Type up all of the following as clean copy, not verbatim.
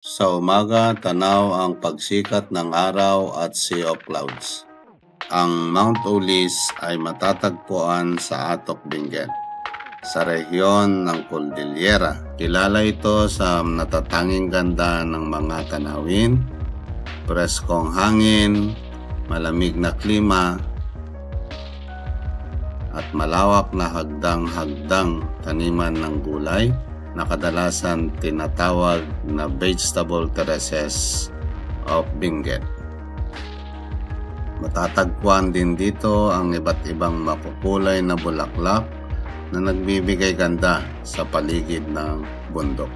Sa umaga, tanaw ang pagsikat ng araw at sea of clouds. Ang Mount Ulis ay matatagpuan sa Atok Benguet, sa rehiyon ng Cordillera. Kilala ito sa natatanging ganda ng mga tanawin, preskong hangin, malamig na klima, at malawak na hagdang-hagdang taniman ng gulay na kadalasan tinatawag na vegetable terraces of Benguet. Matatagpuan din dito ang iba't ibang makukulay na bulaklak na nagbibigay ganda sa paligid ng bundok.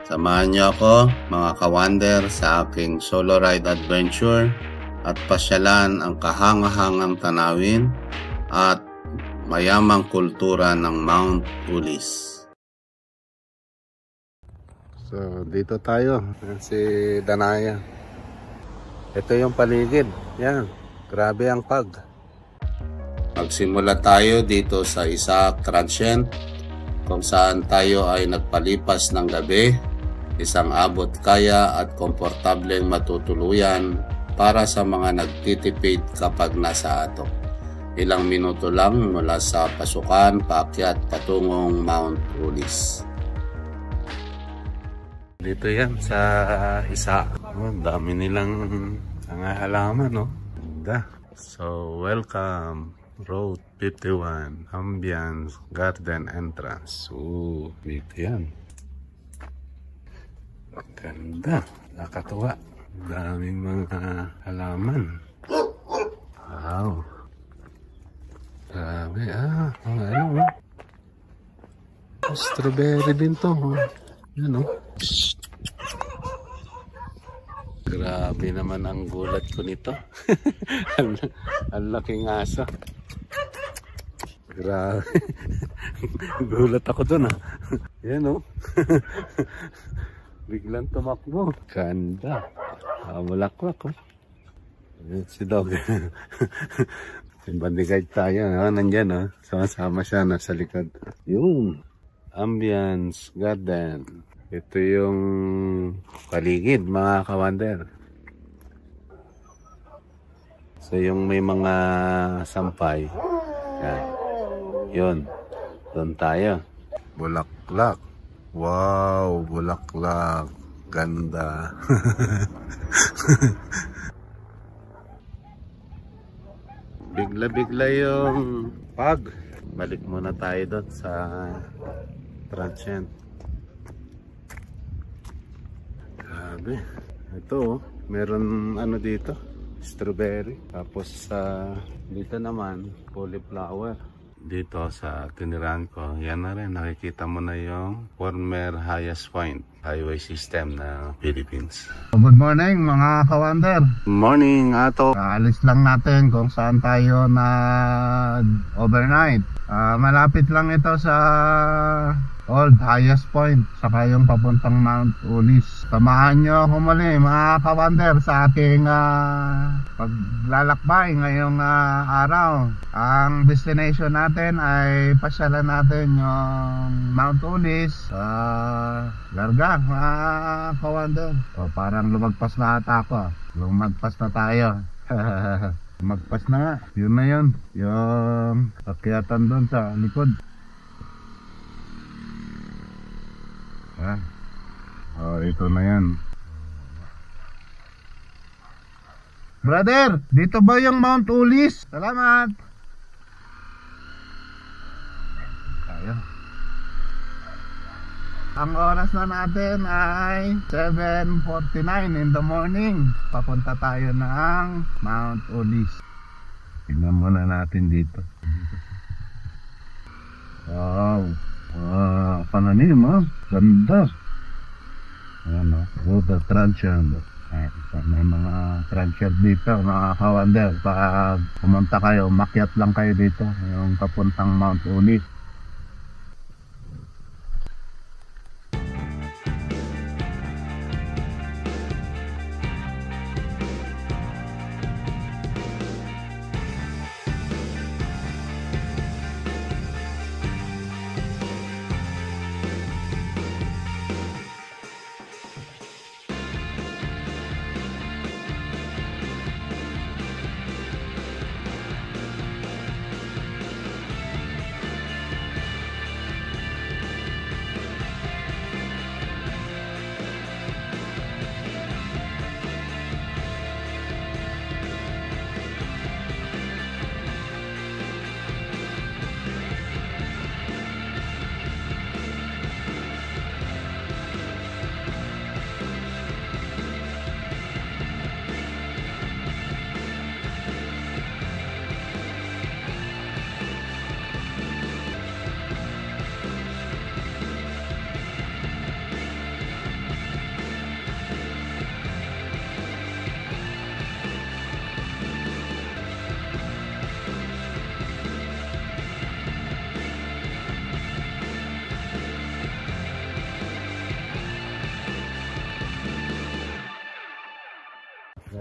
Samahan niyo ako, mga kawander, sa aking solo ride adventure at pasyalan ang kahangahangang tanawin at mayamang kultura ng Mount Ulis. So, dito tayo. Si Danaya. Ito yung paligid. Yan. Grabe ang pag. Magsimula tayo dito sa Isaac Transient, kung saan tayo ay nagpalipas ng gabi, isang abot kaya at komportableng matutuluyan para sa mga nagtitipid kapag nasa Atok. Ilang minuto lang mula sa pasukan paakyat patungong Mount Ulis. Dito yan sa Isaac. Dami nilang mga halaman, no? Ganda. So, welcome. Road 51, Ambience Garden Entrance. Dito yan. Ganda. Nakatuwa. Daming mga halaman. Wow. Grabe, mga ano, strawberry din to, yan, Grabe naman ang gulat ko nito. Ang laking aso. Grabe. Gulat ako dun, yan, biglang tumakbo. Ganda. Bulaklak, si Dog. Bandigay tayo, nandyan, sama-sama siya nasa likod. Yung Ambience Garden. Ito yung paligid, mga kawander. So yung may mga sampay, yan. Yun, doon tayo. Bulaklak. Wow, bulaklak. Ganda. Bigla-bigla yung pag. Balik muna tayo doon sa Transient. Grabe. Ito, meron ano dito, strawberry. Tapos dito naman, cauliflower. Dito sa tinirahan ko, yan na rin, nakikita mo na yung former highest point highway system na Philippines. Good morning mga kawander. Morning, Ato. Alis lang natin kung saan tayo na overnight. Malapit lang ito sa old highest point, saka yung papuntang Mount Ulis. Samahan nyo ako muli mga kawander sa ating paglalakbay ngayong araw. Ang destination natin ay pasyalan natin yung Mount Ulis. Larga mga kawander. Parang lumagpas na ata ako. Lumagpas na tayo. Magpas na nga. Yun na yun. Yung akyatan doon sa likod. Ito na yan. Brother, dito ba yung Mount Ulis? Salamat. Tayo. Ang oras na natin ay 7:49 in the morning. Papunta tayo ng Mount Ulis. Tingnan muna natin dito. Wow. Pananim, ganda. Ano, Road Transient. May mga transient dito, mga kawander. Pag pumunta kayo, makyat lang kayo dito, yung papuntang Mount Ulis.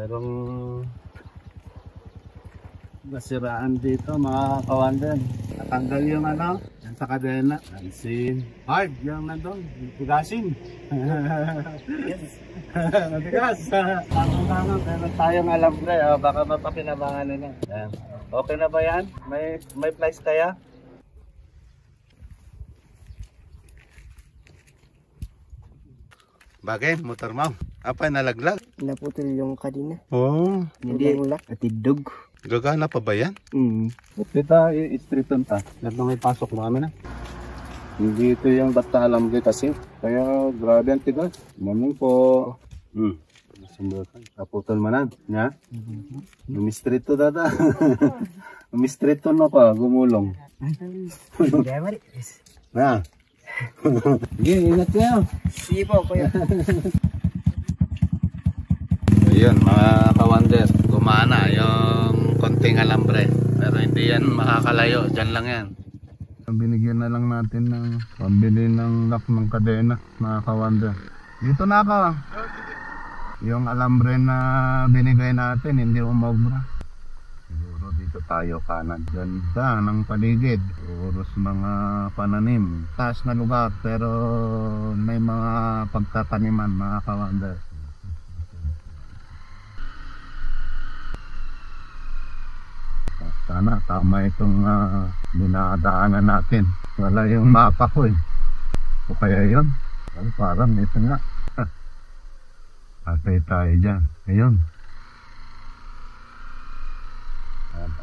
Merong nasiraan dito mga kawander. Natanggal yung ano, yan sa kadena. Pansin. Hard, yung nandun. Tigasin. Natigas. Tama-tama. Meron tayong alambre. Baka mapakinabangan nila. Yan. Okay na ba yan? May flies kaya? Bagay, motor mo. Apa nalaglag? Naputol yung kadina. Oo. Hindi atidog. Gagana pa ba yan? Kita I-street ta. Nandang ipasok mo kami na. Hindi ito yung basta alambre kasi. Kaya grabe ang tigas. Mamang po. Sumbukan. Naputol manan. Nga? Umistreet to dada. Umistreet to na pa. Gumulong. Na. Sige, ingat kayo. Sige po, kuya. Ayun mga kawander, gumana yung konting alambre. Pero hindi yan makakalayo, dyan lang yan. Binigyan na lang natin ng pambili ng lock ng kadena mga kawander. Dito na ako. Yung alambre na binigay natin hindi umobra. Siguro dito tayo kanan. Ganda ng paligid. Puros mga pananim. Taas na lugar pero may mga pagtataniman mga kawander. Sana tama itong dinadaanan natin. Wala yung mapa ko eh. O kaya yun. Parang ito nga. Patay tayo dyan. Ayun.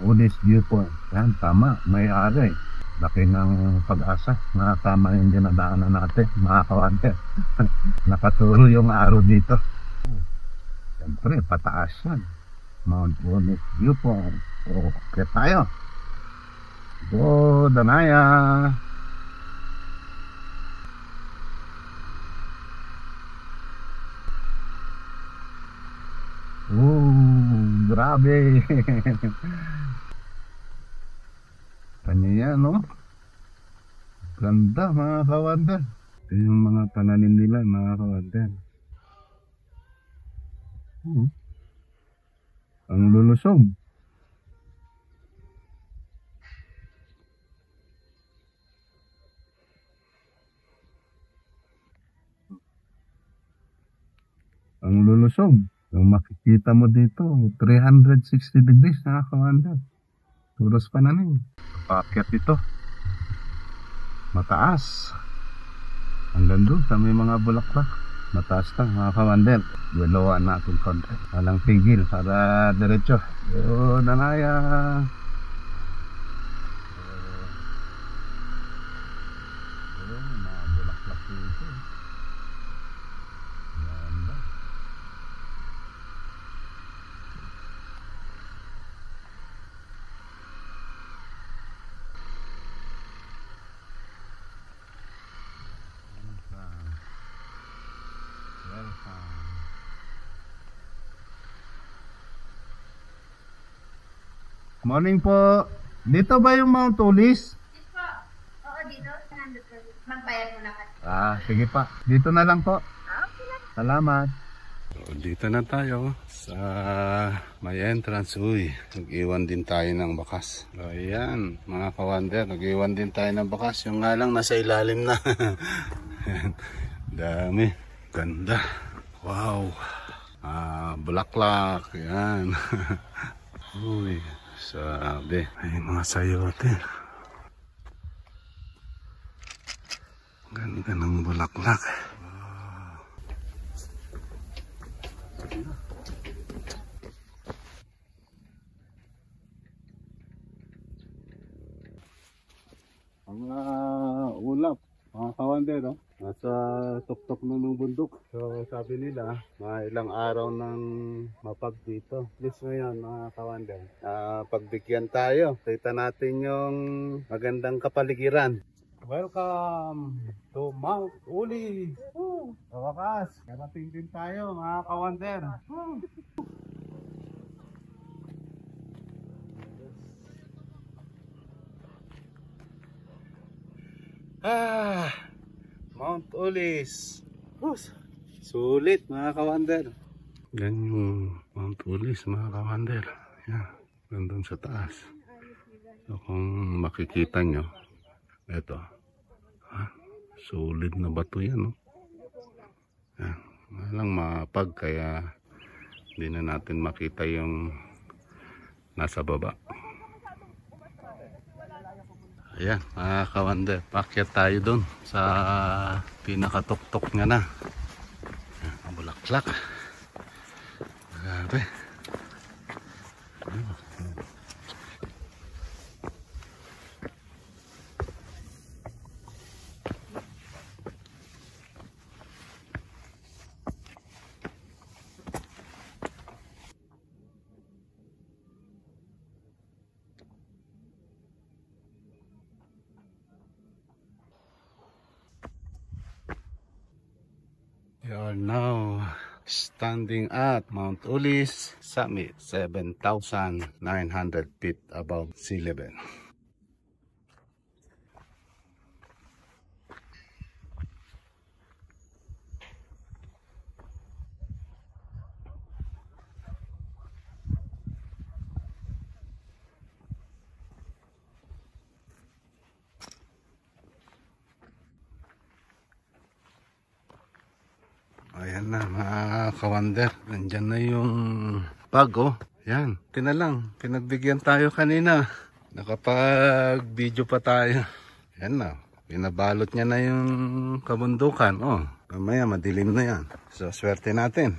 Ulis viewpoint. Yan, tama. May ari. Laki ng pag-asa. Tama yung dinadaanan natin. Mga kawander. Nakaturo yung araw dito. Siyempre, pataas yan. Mount Ulis viewpoint. Okay tayo. Go, Danaya. Grabe. Kanya no? Ganda mga kawander. Ito yung mga pananim nila mga kawander. Ang lulusog. Ang lulusog. Yung makikita mo dito, 360 degrees na kawander. Turos pa na rin. Paakyat ito. Mataas. Hanggang doon sa may mga bulaklak. Mataas lang mga kawander. Gulawaan natin konti. Walang tigil para diretso. Yo, Danaya. Mga bulaklak dito. Ganda. Morning po. Dito ba yung Mount Ulis? Po. Oo, dito. Nandito. Magbayad mo na ka. Sige pa. Dito na lang po. Okay lang. Salamat. So, dito na tayo sa may entrance. Uy, nag-iwan din tayo ng bakas. So, ayan, mga kawander, nag-iwan din tayo ng bakas. Yung nga lang, nasa ilalim na. Dami. Ganda. Wow. Bulaklak. Ayan. Uy. Sabi, may mga sayote. Ganda ng bulaklak. Mga ulap, mga kawander, no? Nasa tuktok na ng bundok. So sabi nila, mga ilang araw nang mapag dito. Please ngayon mga kawander, pagbigyan tayo. Kita natin yung magandang kapaligiran. Welcome to Mount Uli. Sa wakas, karating din tayo mga kawander. Mount Ulis. Sulit mga kawander. Yan yung Mount Ulis, mga kawander. Yan, nandun sa taas. So kung makikita nyo, ito, solid na bato yan, no? Yan, walang mapag, kaya hindi na natin makita yung nasa baba. Ayan, mga kawander, pakyat tayo dun sa pinakatuktok nga na. Ang bulaklak. Grabe. We are now standing at Mount Ulis summit, 7,900 feet above sea level. Ayan na mga kawander, nandyan na yung bag, oh. Yan, tinalang, pinagbigyan tayo kanina. Nakapag-video pa tayo. Yan na, pinabalot niya na yung kabundukan, oh. Mamaya madilim na yan. So swerte natin.